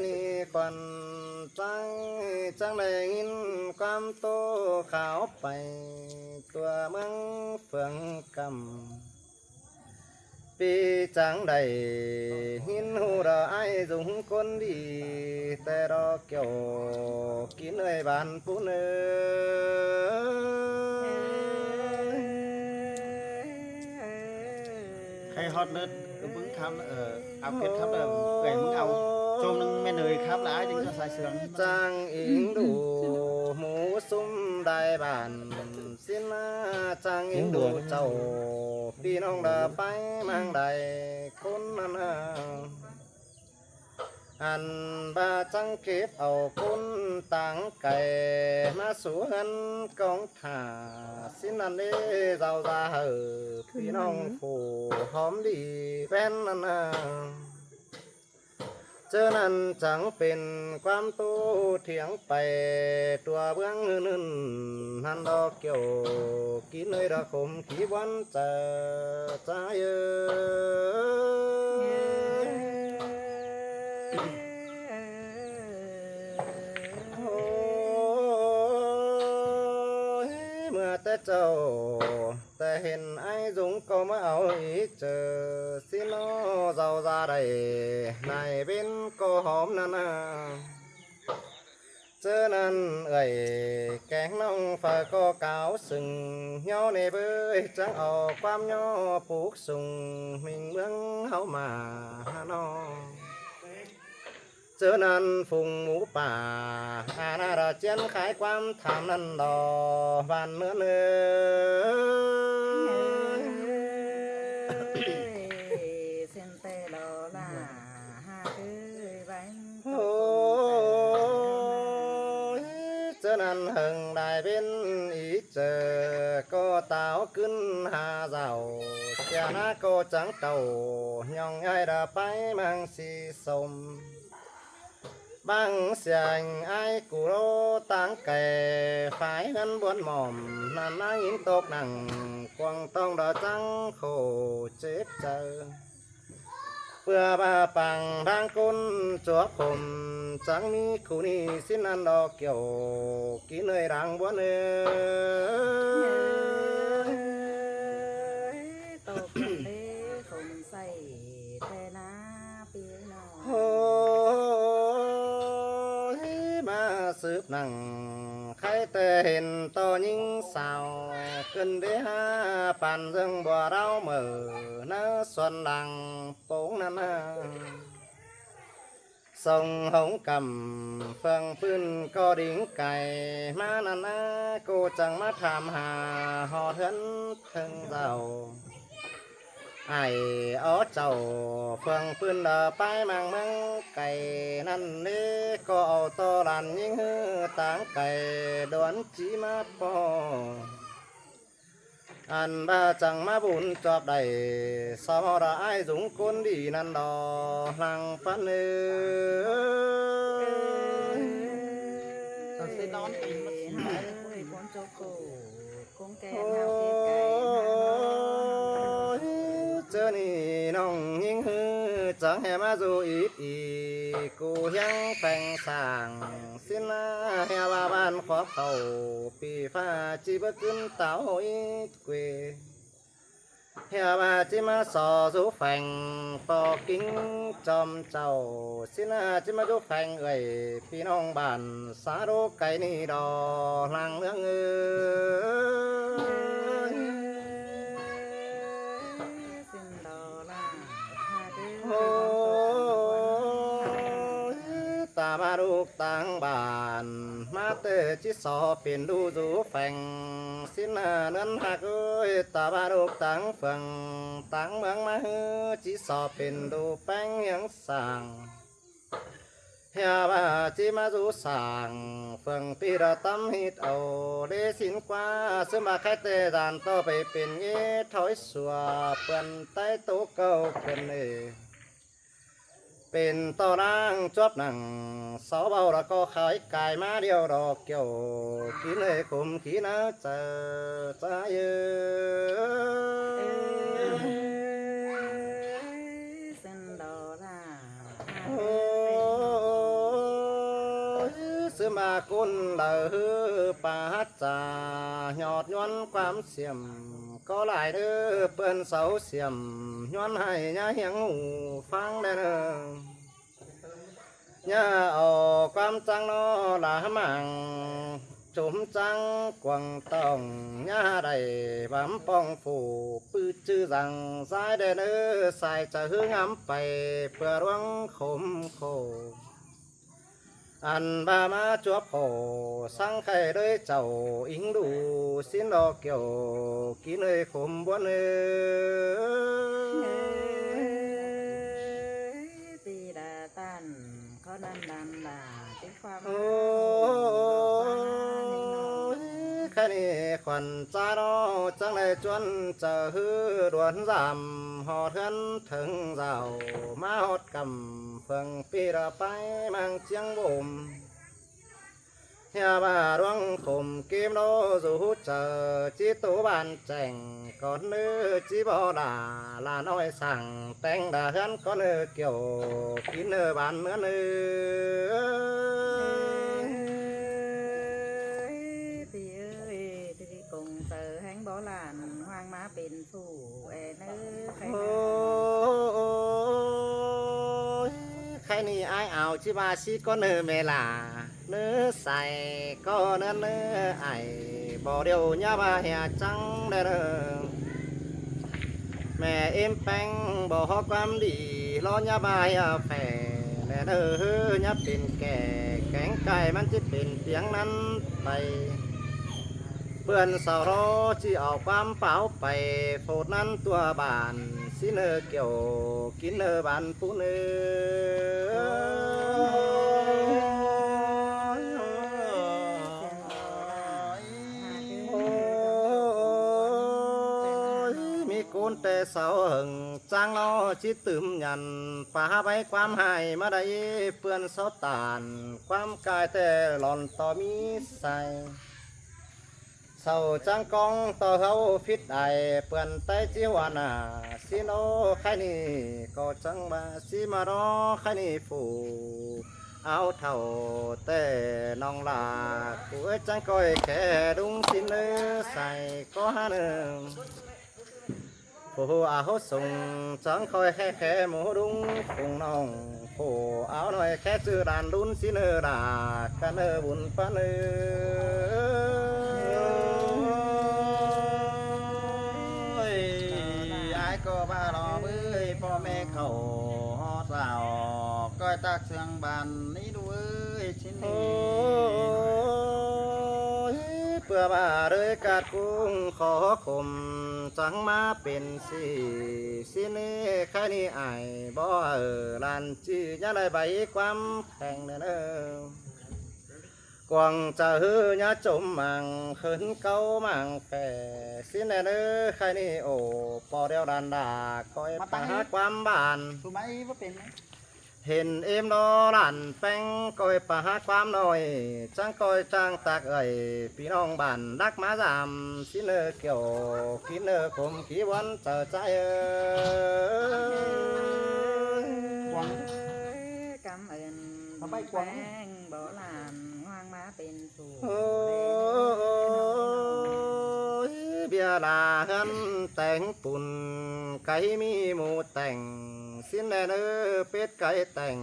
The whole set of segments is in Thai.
นี่ก่อนจังได้ยินความโตข่าวไปตัวเมืองเฟืองกำปีจังได้หินหูเราไอ้dùngคนดีแต่รอเกี่ยวกินเอ้ยบ้านปูเนื้อ hay hot nớt vững khám áo kết khám là gầy vững áo cho nâng men đời khám là ai chính cho sai sướng จ้างอิงดูหมูซุ้มได้บ้านสินะจ้างอิงดูเจ้าพี่น้องเดาไปมังได้คนนั้นอันบาจังเก็บเอาคนต่างไก่มาสู่หันกองถ่าสินันเด้เจ้าตาเหอพี่น้องผู้หอมดีแป้นนั้นเจอนั้นจังเป็นความโต้เถียงไปตัวเบื้องนึ่นหันดอกเกี่ยวกินเลยดอกขมขี้วันจะใจเมื่อแต่เจ้าแต่เห็นไอ้ยุงก็มาเอาอีกเจอสิโนเจ้าจะได้นายเป็นก็หอมนั่นนะเจอนั้นเอ่ยแกงน้องฝาก็เก่าสึงย่อในเบยจังออกความย่อปลูกสุงมิงเมืองเฮามาฮานอเจอนั้นฟุงหมูป่าอาณาราเจียนขายความถามนั้นดอบ้านเมืองเส้นเตลอลาหาคือไว้ โอ้ยเจอนั้นหึงได้เป็นอีเจอก็เต่าขึ้นหาเจ้าเจ้าหน้าก็จังเต่าย่องไอ้ดาไปมังสีสมบางเสียงไอ้กูโรตั้งแก่ฝ่ายนั้นบวนหม่อมนั่นนั่งยินตกหนังกวางต้องดอจังโคเจ็บเจอเพื่อบาปังทางกุนจัวผมจังมีคู่นี้สินันดอกเกี่ยวกินเลยรังบวนตกเตะคงใส่แต่นาปีนอ โอ้ยมาสืบหนังใครแต่เห็นต่อยิงสาวเกินได้หาปันเรื่องบัวเราเหมือนะส่วนหลังโป่งนั่นนะส่งหงกำเฟืองพื้นก็ดิ่งไก่มานั่นนะกูจังมาถามหาหอเถินถึงเจ้าไอ้อ๋อเจ้าเฟืองพื้นเดาไปมังเมืองไก่นั่นนี่ก็เอาตัวลันยิงฮือต่างไก่ดวนจีมาปออันบาจังมาบุญจอบได้สมรไอ้จุงคนดีนั่นดอหลังปันตอนซื้อน้อนตีมา หาเลยคนโจโกคงแก่หาเก็บไก่ เจอนี่น้องยิงฮือจังแห่มาดูอีกกูยังแปลงสร้างสินะแห่ว่าบ้านขอบเขาปีฟ้าจีบขึ้นเต่าอีกเกวแห่ว่าจีมาสอสูแฝงปอกิ้งจอมเจ้าสินะจีมาดูแฝงเอ้ยพี่น้องบ้านสาโรไก่นี่ดอหลังเมืองสิ้นดอลาหาคือ โอ้ตามาลูกต่างบ้านมาเตอจิสอเป็นดูจูแฝงสินาเนินหักเอ้ยตามาลูกต่างฝั่งต่างเมืองมาเฮือจิสอเป็นดูแป้งยังสั่งเฮียบาจิมาจูสั่งฝั่งปีระตำฮิตเอาเดสินกว่าซึมาใครเตดานต่อไปเป็นเงี้ถอยสัวเปื่อนใต้โต๊ะเก่าเป็นเอเป็นต่อร่างจบหนังสาวเบาแล้วก็ขายไก่มาเดียวดอกเกี่ยวกินเลยคุมขี้นะเจอใจเส้นดอลาหา โอ้ มากุนเลอปาจาหยอดย้อนความเสียมก็หลายเด้อเปิ้นเสาเสียมย้อนให้ยาเหียงหูฟังได้เด้อย่าเอาความจังนอละมังจุ่มจังกวางต้องย่าได้บำปองฝูปื้อจื้อรังสายเด้อเด้อสายจะหึงำไปเพื่อรวงขมโคอันบามาจวบโผสังไข่ด้วยเจ้าอิงดูสินดอกเกี่ยวกินเลยขมบวนตีดาตันเขาดันดันด่าที่ความ โอ้ยแค่นี้ขวัญจ้าดอจังเลยจวนเจอหือดวนรำหอดเทือนถึงเจ้ามาหอดกำเฟืองปีระไปมังเจียงบ่มเฮียบาดวงขมเกมโนสู่เจอจีตูบานแจงก่อนนื้อจีบอดาลาน้อยสั่งแต่งดาเฮือนก่อนนื้อเกี่ยวกินเนื้อบานเหมือนนื้อตีเอ้ยตีกงเจอแห้งบ่หลานวางมาเป็นสู่เอ้เนื้อใคร โอ้ยใครนี่อายเอาชิบาชิก็เนื้อเมลาเนื้อใส่ก็เนื้อไอบ่เดียวยาบาเหียจังเด้อแม่เอ็มแป้งบ่ฮอกความดีรอยาบาเหียแฝแน่เด้อยาเป็นแก่แกงไก่มันจะเป็นเสียงนั้นไปเพื่อนสาวรอที่เอาความเปล่าไปโฟดนั้นตัวบานสิเนอเกี่ยวกินเนอบานผู้เนมีโกนแต่เสาหึงจางนอชิตึมยันป่าใบความหายมาได้เปื่อนเสาตานความกายแต่หล่อนต่อมีใสเศร้าจังกองต่อเขาฟิตไอเปื่อนไตจิวานาสิโนใครนี่ก็จังมาสิมารอใครนี่ฟูเอาเท่าแต่น้องลากูจังก้อยแค่ดุงสินเนื้อใส่ก็หาหนึ่งผู้เอาส่งจังคอยแค่หมูดุงคงน้องผู้เอาหน่อยแค่ซื้อด่านดุนสิเนื้อดากันเนื้อบุญปะเนื้ก็บ้าลอมือพ่อแม่เขาฮอสาวก้อยตักเสียงบานนี้ด้วยชิ้นนี้เพื่อมาเลยกาดกุ้งขอคมจังมาเป็นสินี้ใครนี่ไอบ่ลันจียาได้ใบความแข็งเด้อกวางจะฮือยาจมมังขึ้นเก้ามังแฝสินเด้อใครนี่โอปอเดียวดันดาคอยปะความบาน ถูกไหมว่าเป็นไหม เห็นเอ็มนอลันแป้งคอยปะความน้อยจังคอยจังตักพี่น้องบ้านรักมาจำสินเกี่ยวกินคมขี้วันเจอใจกวาง กำเอิญ ทำไมกวาง แป้งบ่หลานวางมาเป็นสู่ โอ้ยเบียร์ลาหันแต่งปุ่นไก่มีหมูแต่งสินเด้อเป็ดไก่แต่ง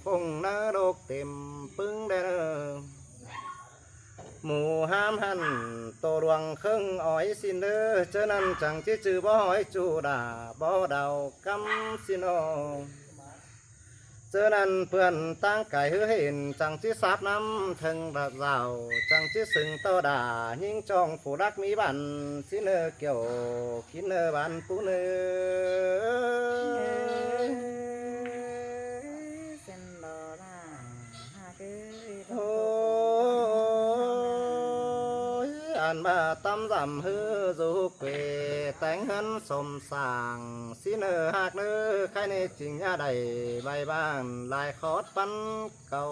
ฟงนาโรกเต็มปึ้งเด้อหมูห้ามหันโตดวงครึ่งอ้อยสินเด้อเจอนั้นจังที่จือบ่หอยจูดาบ่เดากำสินอเจอนั้นเพื่อนตั้งไก่เห็นจังที่ซับน้ำถึงระเจ้าจังที่สึงโตด่ายิ่งจองผู้รักมีบันสิเนอเกี่ยวกินเนอบันผู้เนอเส้นดอล่าหากเอ้ย โอ้ยอันมาตำจำฮือจูเกวแต่งหันสมสางสิเนอหักเนอใครในจริงยาใดใบบ้านลายคอดปันเก่า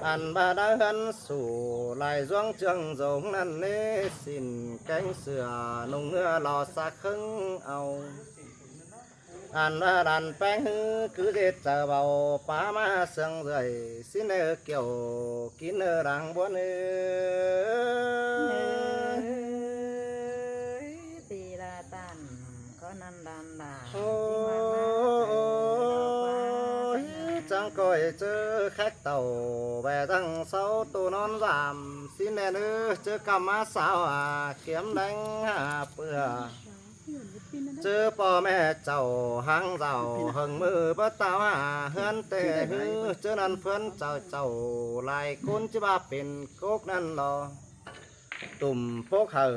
อันบาดาหันสู่ลายจ้วงเจืองจงนั่นเนสินแกงเสือนุ่งเงือหล่อสักครึ่งเอา anh đàn bánh hư cứ giết chờ bầu phá má sương rời xin ơ kiểu kín ơ đang buồn ơ tì là tàn có năn đàn đà chẳng coi chớ khách tàu về thằng sau tù non giảm xin nè nữ chớ cầm má sao kiếm đánh bừa chớ po mẹ chầu hang giàu hừng mưa bất tao hơn tệ hư chớ năn phấn chầu lại cún chứ ba pin cốc năn lò tùm phốc hở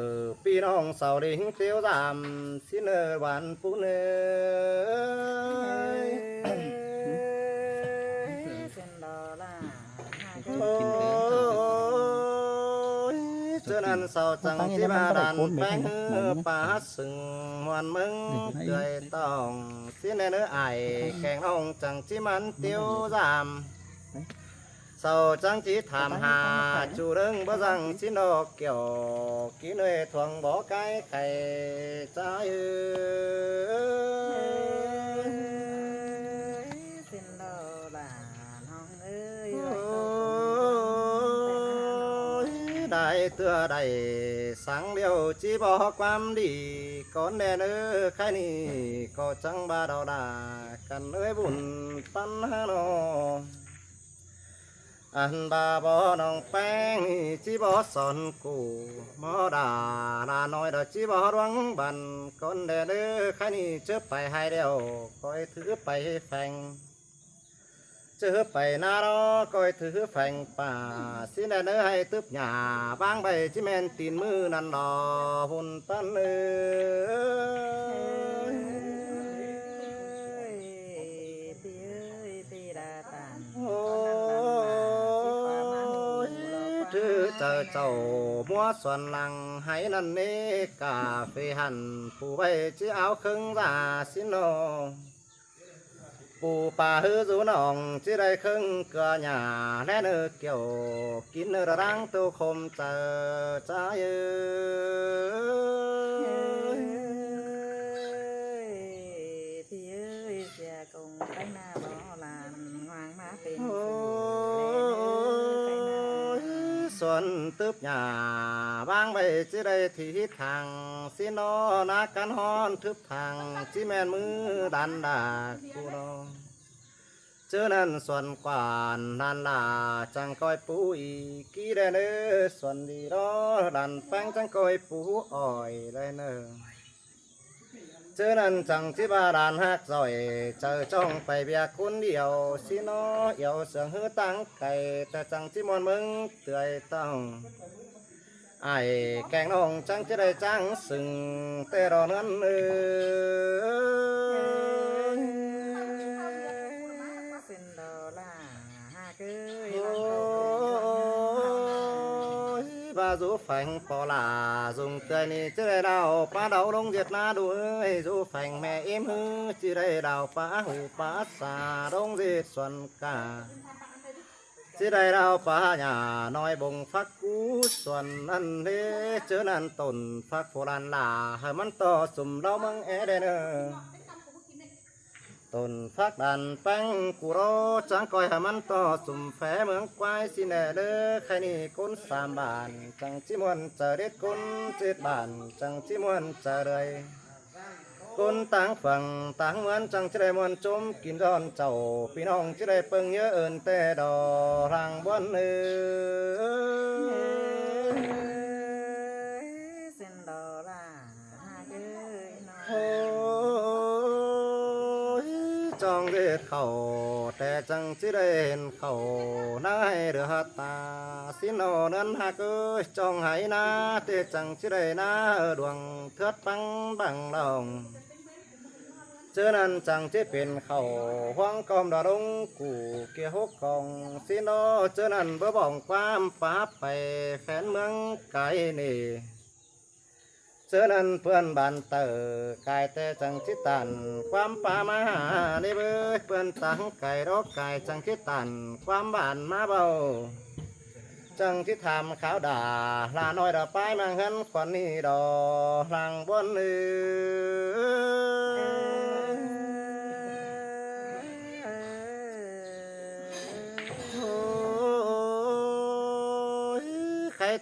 pi nong sầu đỉnh tiêu giảm xin ơ bạn phụ nữ cho nên sau chẳng chỉ ba đàn bánh phá sừng hoàn mừng cười tòng xin nên nữa ai kèn ông chẳng chỉ mắn tiêu giảm sau chẳng chỉ thảm hà chủ đừng bó rằng xin đồ kiểu kỹ nơi thuần bỏ cái khay trái đại tựa đầy sáng điều chỉ bỏ quam đi con đèn ơ khai ni có chẳng ba đầu đà cần ơi buồn pan nó anh ba bỏ nòng bánh chỉ bỏ son củ mò đà là nói đó chỉ bỏ đoán bàn con đèn ơ khai ni chớp phải hai đeo coi thứ phải phanh chớ phải na đó coi thứ phanh bà xin là nơi hay tướp nhà vang bày chỉ men tin mưa năn đò hồn tan thứ chờ chầu mua xuân lăng hãy năn nê cà phê hẳn phủ bay chiếc áo khưng ra xin lô bù bà hư rú nòng chỉ đây khưng cửa nhà nét nữ kiểu kín nữ đang tu khom chờ trái thì ơi sẽ cùng cái na bỏ làn hoàng má tiền xuân tướp nhà vang bầy chỉ đây thì hít thằng xin nó ná cắn hòn thướp thằng chỉ men mưa đàn đà cu nó chớ nên xuân quản đàn là chẳng coi phú ý kỹ đen ơ xuân đi đó đàn phanh chẳng coi phú ỏi đây nơ chớ nên chẳng chỉ ba đàn hát giỏi chờ trong phải bia cuốn điều xin nó yêu sướng hứa tăng cày ta chẳng chỉ muốn mừng tươi tông ai kèn nông chẳng chỉ đây chẳng sừng tê đòn ngân và dù phanh phò là dùng tươi ni chứ đây đào phá đầu đông diệt na đuôi dù phanh mẹ em hư chứ đây đào phá hủ phá xà đông diệt xuân cả chứ đây đào phá nhà nói bùng phát cú xuân ăn thế chứ nan tồn phát phò đàn là hơi mắn to sùm đau măng é đây nè tồn phát đàn bánh cù rô chẳng coi hàm ăn to sùm phé mướn quay xin nè đơ khai ni côn xàm bàn chẳng chỉ muốn chờ đết côn chết bàn chẳng chỉ muốn chờ đời côn táng phẳng táng mướn chẳng chỉ đây muốn chôm kín giòn chầu pin hồng chỉ đây pưng nhớ ơn tê đò ràng buôn xin đò là trong cái khẩuแต่จังchỉ đây khẩu nãy được hát ta xin nó nên hát ơi trong hải naแต่จังchỉ đây na đuồng thướt băng bằng đồng cho nên chẳng chỉเป็นkhẩu hoang com đò đông cụ kia hốt còng xin nó cho nên bữa bỏng quam pháไปแฟนเมืองไกลนี่ cho nên phương bàn tử cài tê chẳng chít tàn quam pa ma đi bơi phương tăng cài đó cài chẳng chít tàn quam bản ma bầu chẳng chít tham khảo đà là nói đà pai mang hân quan ni đò làng buôn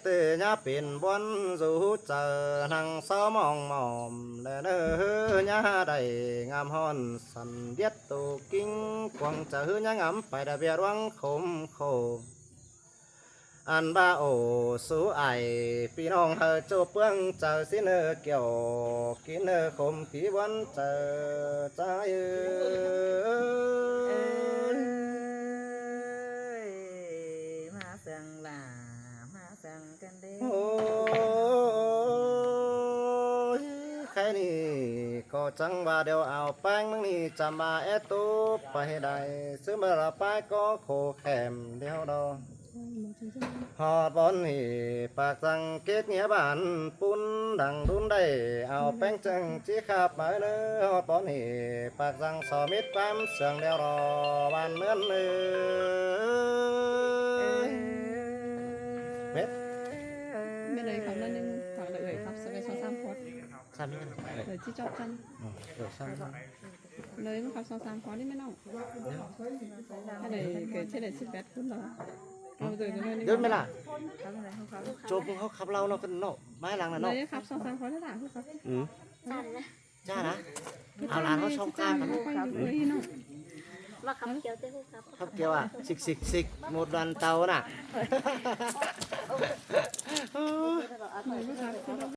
tư nhá pin buôn dù chờ năng sao mong mòm lệ nơ nhá đầy ngam hòn sần biết tu kinh quăng chờ nhá ngắm phải đã bia đoang khom khô anh ba ổ số ai pi nong hờ cho phương chờ xin nơ kiểu kín nơ khom tí buôn chờ trái ma sang là ma sang can đê ôi khai ni có trắng và đều ảo bánh măng ni chăm ba ép tu phải đại xứ mà là phải có khổ kèm đeo đó họ bọn hì bạc rằng kết nghĩa bản pun đằng đun đầy ảo bánh chẳng chỉ khắp bởi nữa họ bọn hì bạc rằng sò mít quám sườn đeo đò bàn mướn mết bên đây không nên khoảng đợi khắp sẽ so sam khóa sao mít đợi chi chọc chân rồi sao nơi nó khắp so sam khóa đi mấy nào hay để cái chế để xịt bẹt cũng đó Dứt mới là chụp họ khắp lâu nó cần nổ mai làng là nổ nơi khắp so sam khóa đó là khắp cha đó ao làng nó xong ca mà mà không kêu tới không khắp kêu à xịt một đoàn tàu nè